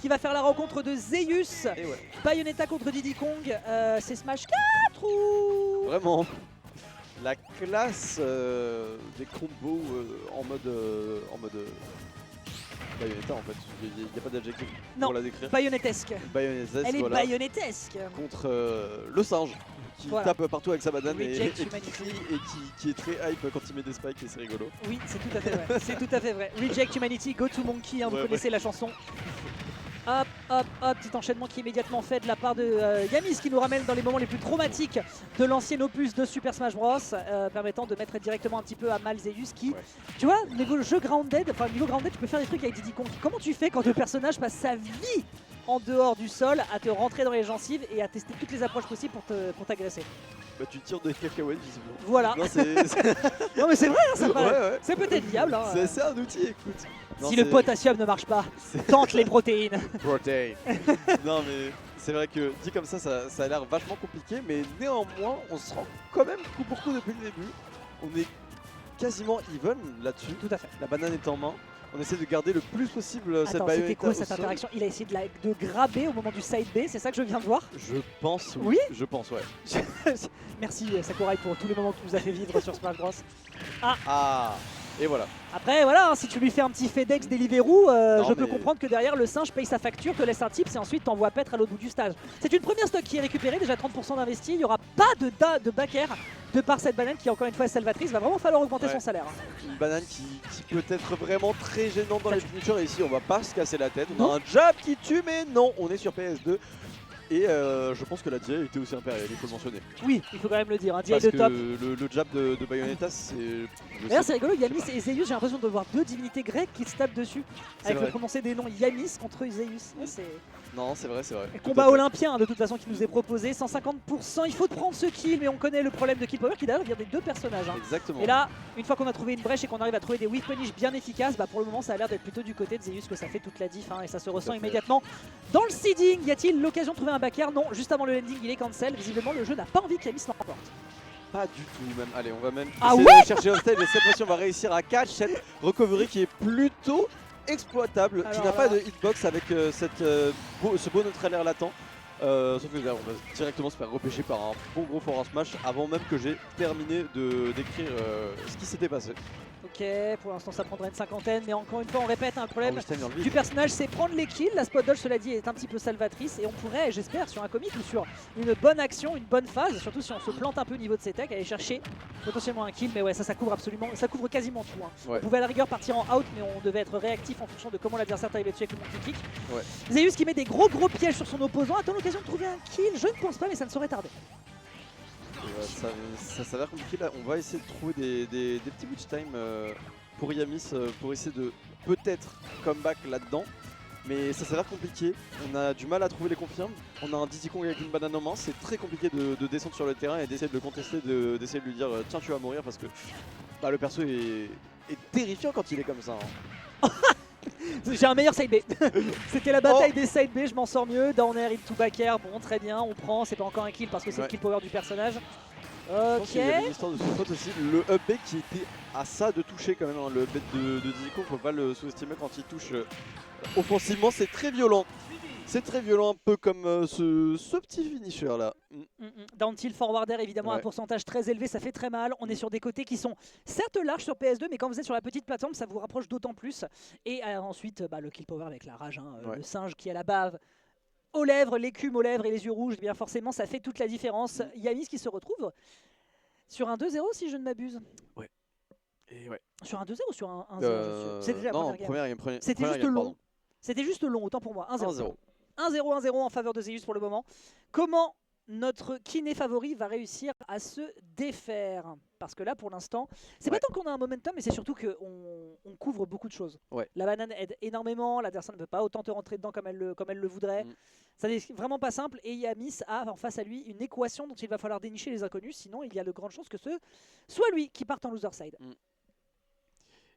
qui va faire la rencontre de Zeus. Et ouais. Bayonetta contre Diddy Kong. C'est Smash 4 ou... Vraiment. La classe des combos en mode Bayonetta en fait. Il n'y a pas d'adjectif Non, pour la décrire. bayonettesque. Bayonettesque, Elle est voilà. bayonettesque. Contre le singe qui Voilà. tape partout avec sa banane et Reject qui Humanity. crie et qui est très hype quand il met des spikes et c'est rigolo. Oui, c'est tout à fait vrai. C'est tout à fait vrai. Reject Humanity, Go to Monkey, hein, vous Ouais, connaissez la chanson. Hop, hop, hop, petit enchaînement qui est immédiatement fait de la part de Yamis qui nous ramène dans les moments les plus traumatiques de l'ancien opus de Super Smash Bros. Permettant de mettre directement un petit peu à mal Zeus qui, tu vois, niveau jeu grounded, enfin niveau grounded, tu peux faire des trucs avec Diddy Kong. Comment tu fais quand le personnage passe sa vie en dehors du sol à te rentrer dans les gencives et à tester toutes les approches possibles pour t'agresser? Bah tu tires de cacahuètes visiblement. Voilà. Non, Non mais c'est vrai, hein, ça paraît- ouais. c'est peut-être viable. Hein. C'est un outil, écoute. Non, Si le c'est- potassium ne marche pas, tente les protéines. Protein. Non mais c'est vrai que dit comme ça a l'air vachement compliqué, mais néanmoins on se rend quand même coup pour coup depuis le début. On est quasiment even là-dessus. Tout à fait. La banane est en main. On essaie de garder le plus possible cette Attends, Bayonetta c'était quoi au cette sol. interaction? Il a essayé de graber au moment du side B, c'est ça que je viens de voir? Je pense Oui. Je pense ouais. Merci Sakurai pour tous les moments que tu nous as fait vivre sur Smash Bros. Ah. Et voilà. Après voilà, hein, si tu lui fais un petit FedEx Deliveroo, Non, je peux mais- comprendre que derrière le singe paye sa facture, te laisse un tips et ensuite t'envoie paître à l'autre bout du stage. C'est une première stock qui est récupérée, déjà 30% d'investi, il n'y aura pas de backer de par cette banane qui encore une fois est salvatrice, va vraiment falloir augmenter Ouais. son salaire. Hein. Une banane qui peut être vraiment très gênante dans les finishers et ici on va pas se casser la tête. On Non. a un jab qui tue mais non, on est sur PS2. Et je pense que la DI était aussi impériale, il faut le mentionner. Oui, il faut quand même le dire, un DI Parce de que top. le jab de Bayonetta c'est... je D'ailleurs sais- c'est rigolo, Yamis et Zeus, j'ai l'impression de voir deux divinités grecques qui se tapent dessus. C'est Avec le vrai. prononcé des noms Yamis contre Zeus. Ouais, c'est... Non c'est vrai. Et Tout combat à fait. olympien hein, de toute façon qui nous est proposé, 150%, il faut prendre ce kill mais on connaît le problème de kill power qui d'ailleurs vient des deux personnages. Hein. Exactement. Et là, une fois qu'on a trouvé une brèche et qu'on arrive à trouver des whip punish bien efficaces, bah pour le moment ça a l'air d'être plutôt du côté de Zeus que ça fait toute la diff hein, et ça se ressent fait. immédiatement. Dans le seeding, y a-t-il l'occasion de trouver un backer? Non, juste avant le landing il est cancel, visiblement le jeu n'a pas envie qu'Yamis l'emporte. Pas du tout même. Allez on va même Ah essayer ouais de chercher un stage et cette fois-ci on va réussir à catch cette recovery qui est plutôt exploitable, qui Alors n'a là- pas de hitbox avec ce beau neutral air latent. Sauf que là, on va directement se faire repêcher par un bon gros forward smash avant même que j'ai terminé de décrire ce qui s'était passé. Ok, pour l'instant ça prendrait une cinquantaine, mais encore une fois on répète un problème Einstein dans le vide. du personnage, c'est prendre les kills. La spot dodge, cela dit, est un petit peu salvatrice et on pourrait, j'espère, sur un comic ou sur une bonne action, une bonne phase, surtout si on se plante un peu au niveau de ses techs, aller chercher potentiellement un kill. Mais ouais, ça couvre absolument, ça couvre quasiment tout. Hein. Ouais. On pouvait à la rigueur partir en out, mais on devait être réactif en fonction de comment l'adversaire t'arrivait dessus avec le monkey kick. Ouais. Zeus qui met des gros pièges sur son opposant, attend l'occasion de trouver un kill, je ne pense pas, mais ça ne saurait tarder. Ça s'avère compliqué là, on va essayer de trouver des petits witch time pour Yamis pour essayer de peut-être comeback là-dedans. Mais ça s'avère compliqué, on a du mal à trouver les confirmes. On a un Diddy Kong avec une banane en main, c'est très compliqué de descendre sur le terrain et d'essayer de le contester, d'essayer de lui dire tiens tu vas mourir parce que bah, le perso est terrifiant quand il est comme ça. Hein. J'ai un meilleur side B. C'était la bataille des side B, je m'en sors mieux. Down air into back air, bon très bien, on prend, c'est pas encore un kill parce que c'est le kill power du personnage. Je pense Ok. qu'il y avait une histoire de son pote aussi, le up B qui était à ça de toucher quand même, hein. Le up B de Diddy Kong, faut pas le sous-estimer quand il touche offensivement, c'est très violent. C'est très violent, un peu comme ce petit finisher là. Down tilt forward air, évidemment, un Ouais. pourcentage très élevé, ça fait très mal. On est sur des côtés qui sont certes larges sur PS2, mais quand vous êtes sur la petite plateforme, ça vous rapproche d'autant plus. Et ensuite, le kill power avec la rage, hein, Ouais. le singe qui a la bave aux lèvres, l'écume aux lèvres et les yeux rouges, eh bien forcément, ça fait toute la différence. Yamis qui se retrouve sur un 2-0 si je ne m'abuse. Et ouais. Sur un 2-0 ou sur un 1-0 C'était déjà la non, première game. première C'était juste game, long. pardon. C'était juste long, autant pour moi. 1-0. 1-0. 1-0 en faveur de Zeus pour le moment. Comment notre kiné favori va réussir à se défaire? Parce que là, pour l'instant, c'est pas tant qu'on a un momentum, mais c'est surtout qu'on couvre beaucoup de choses. Ouais. La banane aide énormément, l'adversaire ne peut pas autant te rentrer dedans comme elle le voudrait. Ça n'est vraiment pas simple et Yamis a en face à lui une équation dont il va falloir dénicher les inconnus, sinon il y a de grandes chances que ce soit lui qui parte en loser side.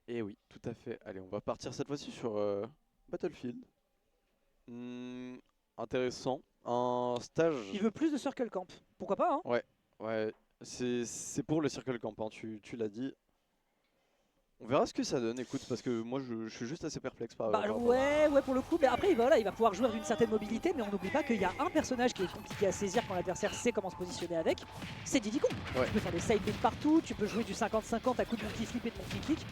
Et oui, tout à fait. Allez, on va partir cette fois-ci sur Battlefield. Intéressant. Un stage. Il veut plus de circle camp. Pourquoi pas hein? Ouais, c'est pour le Circle Camp, hein, tu l'as dit. On verra ce que ça donne, écoute, parce que moi je suis juste assez perplexe par Bah, rapport à ça. ouais, pour le coup, mais après voilà, il va pouvoir jouer avec une certaine mobilité, mais on n'oublie pas qu'il y a un personnage qui est compliqué à saisir quand l'adversaire sait comment se positionner avec, c'est Diddy Kong. Ouais. Tu peux faire des side beats partout, tu peux jouer du 50-50 à coup de monkey flip et de monkey kick.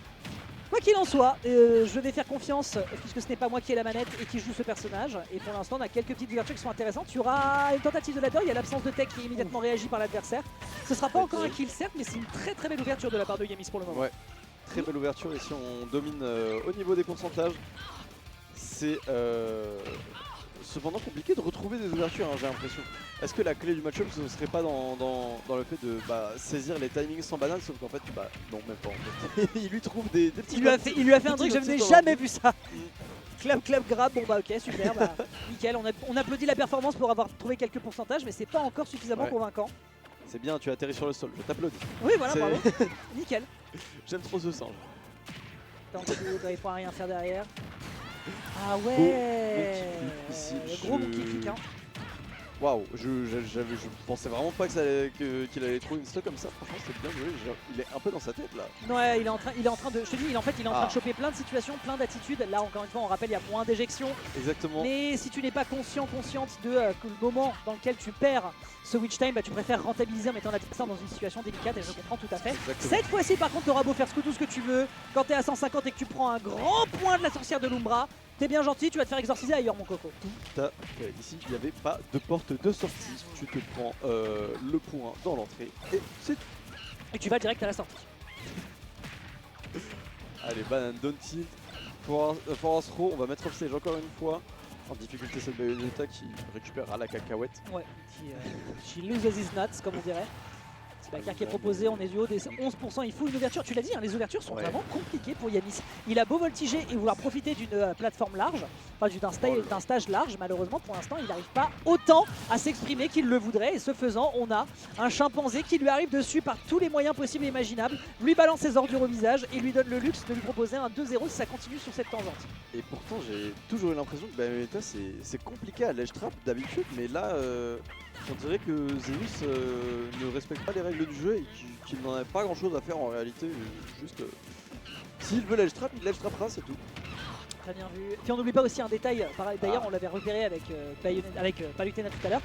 Quoi qu'il en soit, je vais faire confiance puisque ce n'est pas moi qui ai la manette et qui joue ce personnage. Et pour l'instant, on a quelques petites ouvertures qui sont intéressantes. Il y aura une tentative de ladder, il y a l'absence de tech qui est immédiatement réagi par l'adversaire. Ce sera pas encore un kill certes, mais c'est une très belle ouverture de la part de Yamis pour le moment. Ouais. Très belle ouverture ici, on domine au niveau des pourcentages. C'est cependant compliqué de retrouver des ouvertures, hein, j'ai l'impression. Est-ce que la clé du match-up ce serait pas dans le fait de saisir les timings sans banane, sauf qu'en fait, non, même pas en fait. Il lui trouve des petits... Il lui a fait un truc, je n'ai jamais vu ça. Clap, grab, bon bah ok, super, bah, nickel. On applaudit la performance pour avoir trouvé quelques pourcentages, mais c'est pas encore suffisamment convaincant. C'est bien, tu as atterri sur le sol, je t'applaudis. Oui, voilà, bravo. Nickel. J'aime trop ce singe. Il faut rien faire derrière. Ah ouais, ici, gros monkey kick, hein. Waouh, je pensais vraiment pas qu'il allait trouver une stock comme ça. Franchement, c'est bien joué. Il est un peu dans sa tête là. Ouais, il est en train de. Je te dis, il est en train de choper plein de situations, plein d'attitudes. Là, encore une fois, on rappelle, il y a moins d'éjections. Exactement. Mais si tu n'es pas consciente de que le moment dans lequel tu perds ce witch time, bah, tu préfères rentabiliser en mettant l'adversaire dans une situation délicate. Et je comprends tout à fait. Exactement. Cette fois-ci, par contre, tu auras beau faire tout ce que tu veux. Quand tu es à 150 et que tu prends un grand point de la sorcière de l'Umbra, t'es bien gentil, tu vas te faire exorciser ailleurs, mon coco. Tout à fait. Ici, il n'y avait pas de porte de sortie. Tu te prends le point dans l'entrée et c'est tout. Et tu vas direct à la sortie. Allez, banane, don't tilt. Force row, on va mettre offstage encore une fois. En difficulté, cette Bayonetta qui récupère à la cacahuète. Ouais, she loses his nuts, comme on dirait. C'est la carte qui est proposée, on est du haut des 11%, il faut une ouverture, tu l'as dit, hein, les ouvertures sont vraiment compliquées pour Yamis. Il a beau voltiger et vouloir profiter d'une plateforme large, enfin d'un stage large, malheureusement pour l'instant il n'arrive pas autant à s'exprimer qu'il le voudrait, et ce faisant on a un chimpanzé qui lui arrive dessus par tous les moyens possibles et imaginables, lui balance ses ordures au visage et lui donne le luxe de lui proposer un 2-0 si ça continue sur cette tangente. Et pourtant j'ai toujours eu l'impression que Bayonetta c'est compliqué à l'edge trap d'habitude, mais là on dirait que Zeus ne respecte pas les règles du jeu et qu'il n'en a pas grand chose à faire en réalité. Juste s'il veut l'edge trap, il l'edge trappera, c'est tout. Très bien vu. Puis on n'oublie pas aussi un détail, d'ailleurs on l'avait repéré avec Palutena tout à l'heure.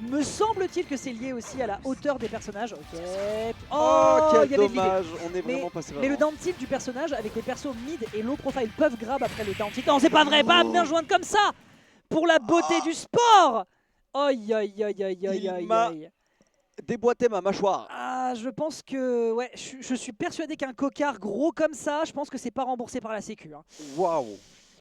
Me semble-t-il que c'est lié aussi à la hauteur des personnages. Ok. Oh quel dommage, on est vraiment passé. Mais le down tilt du personnage avec les persos mid et low profile peuvent grab après le down tilt. Non c'est pas vrai, bam, bien joindre comme ça pour la beauté du sport. Aïe aïe aïe aïe aïe aïe aïe. Déboîter ma mâchoire. Ah, je pense que ouais, je suis persuadé qu'un cocard gros comme ça, je pense que c'est pas remboursé par la sécu. Hein. Waouh.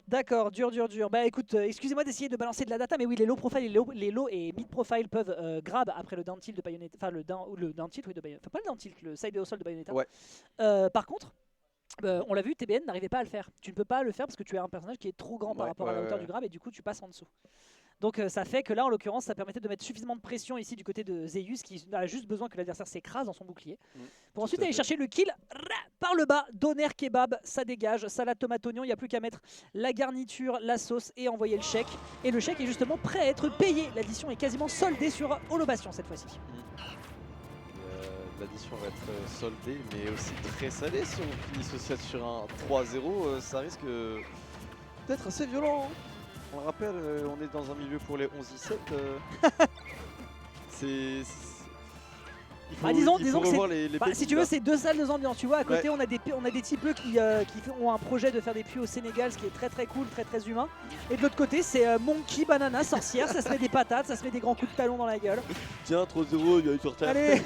D'accord, dur. Bah écoute, excusez-moi d'essayer de balancer de la data, mais oui, les low profile, les low et mid profile peuvent grab après le down tilt de Bayonetta, enfin le down tilt oui, de Bayonetta, enfin pas le down tilt, le side au sol de Bayonetta. Ouais. Par contre, on l'a vu, TBN n'arrivait pas à le faire. Tu ne peux pas le faire parce que tu es un personnage qui est trop grand par rapport à la hauteur du grab et du coup tu passes en dessous. Donc ça fait que là en l'occurrence ça permettait de mettre suffisamment de pression ici du côté de Zeus qui a juste besoin que l'adversaire s'écrase dans son bouclier pour ensuite aller chercher le kill par le bas. Doner kebab, ça dégage, salade tomate oignon, il n'y a plus qu'à mettre la garniture, la sauce et envoyer le chèque. Et le chèque est justement prêt à être payé. L'addition est quasiment soldée sur Holobastion cette fois-ci. L'addition va être soldée mais aussi très salée. Si on finit ce set sur un 3-0, ça risque d'être assez violent. Hein. On le rappelle, on est dans un milieu pour les 11-17. Disons que si tu veux, là. c'est deux salles, deux ambiances. Tu vois, à côté, on a des types qui ont un projet de faire des puits au Sénégal, ce qui est très cool, très humain. Et de l'autre côté, c'est Monkey, Banana, Sorcière. Ça se met des patates, ça se met des grands coups de talon dans la gueule. Tiens, 3-0, il va sur terre. Allez.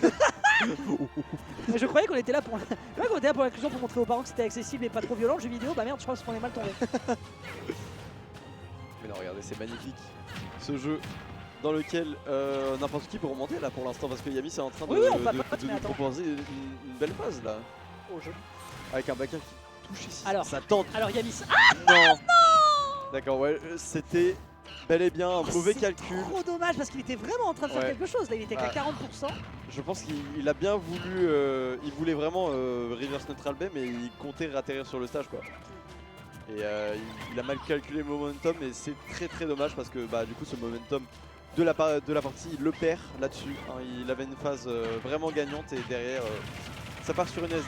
Je croyais qu'on était là pour l'inclusion, pour montrer aux parents que c'était accessible et pas trop violent le jeu vidéo. Bah merde, je pense qu'on est mal tombé. Mais non, regardez, c'est magnifique. Ce jeu dans lequel n'importe qui peut remonter là pour l'instant parce que Yamis est en train de nous proposer une belle phase là. Au jeu. Avec un backer qui touche ici. Alors, ça tente. Alors Yamis. Non. D'accord, ouais, c'était bel et bien un mauvais calcul. Trop dommage parce qu'il était vraiment en train de faire quelque chose là, il était qu'à 40%. Je pense qu'il a bien voulu, il voulait vraiment reverse neutral B mais il comptait atterrir sur le stage quoi. Et il a mal calculé le momentum et c'est très dommage parce que du coup ce momentum de la partie il le perd là-dessus. Hein. Il avait une phase vraiment gagnante et derrière ça part sur une SD.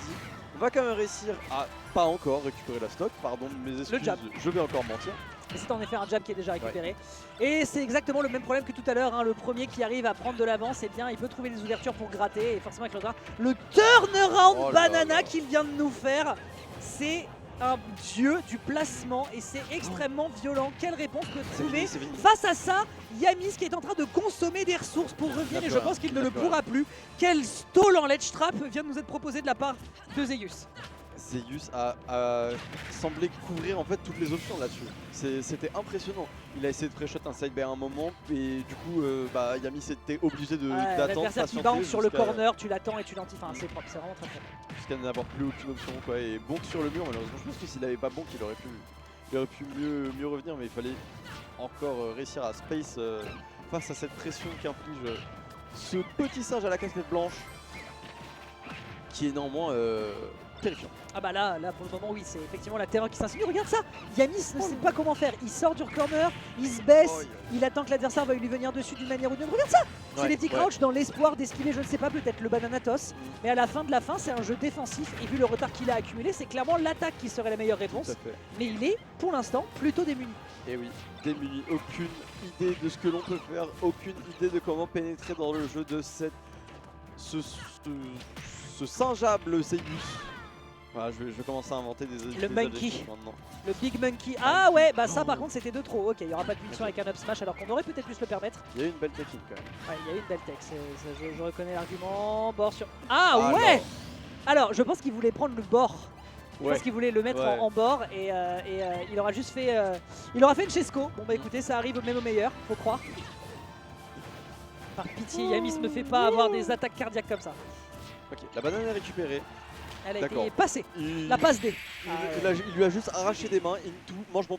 va quand même réussir à pas encore récupérer la stock. Pardon de mes excuses, jab. je vais encore mentir. Et c'est en effet un jab qui est déjà récupéré. Et c'est exactement le même problème que tout à l'heure. Hein. Le premier qui arrive à prendre de l'avance, eh bien, il peut trouver des ouvertures pour gratter. Et forcément, avec le turnaround Oh là banana là. qu'il vient de nous faire, c'est un dieu du placement. Et c'est extrêmement violent. Quelle réponse peut C'est trouver fini, c'est fini. face à ça? Yamis qui est en train de consommer des ressources pour revenir. Et je pense qu'il ne le pourra plus. Quel stall en ledge trap vient de nous être proposé de la part de Zeus. Zeus a semblé couvrir en fait toutes les options là-dessus. C'était impressionnant. Il a essayé de pré-shot un side B à un moment et du coup Yamis était obligé d'attendre, L'adversaire qui bounce sur le corner, tu l'attends et tu l'antifais. Enfin, c'est propre, c'est vraiment très propre. Jusqu'à n'avoir plus aucune option quoi. Et bonk sur le mur malheureusement. Je pense que s'il avait pas bonk il aurait pu mieux revenir, mais il fallait encore réussir à space face à cette pression qu'inflige ce petit singe à la casquette blanche qui est néanmoins terrifiant. Ah bah là pour le moment oui, c'est effectivement la terreur qui s'insinue. Regarde ça, Yamis ne sait pas comment faire. Il sort du corner, il se baisse, il attend que l'adversaire va lui venir dessus d'une manière ou d'une autre. Regarde ça, c'est des petits crouch dans l'espoir d'esquiver, je ne sais pas, peut-être le banana toss. Mais à la fin de la fin, c'est un jeu défensif et vu le retard qu'il a accumulé, c'est clairement l'attaque qui serait la meilleure réponse. Mais il est pour l'instant plutôt démuni. Et oui, démuni, aucune idée de ce que l'on peut faire, aucune idée de comment pénétrer dans le jeu de ce singeable Zeus. Voilà, je vais commencer à inventer des monkey. maintenant. Le big monkey. Ah ouais, bah ça par contre c'était de trop. Ok, il n'y aura pas de punition avec un up smash alors qu'on aurait peut-être pu se le permettre. Il y a eu une belle technique quand même. Ouais, il y a eu une belle tech, je reconnais l'argument. Bord sur... Ah ouais. Alors je pense qu'il voulait prendre le bord. Je pense qu'il voulait le mettre en bord et il aura juste fait... il aura fait une Chesco. Bon bah écoutez, ça arrive même au meilleur, faut croire. Par pitié, Yamis me fait pas avoir des attaques cardiaques comme ça. Ok, la banane est récupérée. Elle a été passée. La passe D. Il lui a juste arraché des mains. Into, mange mon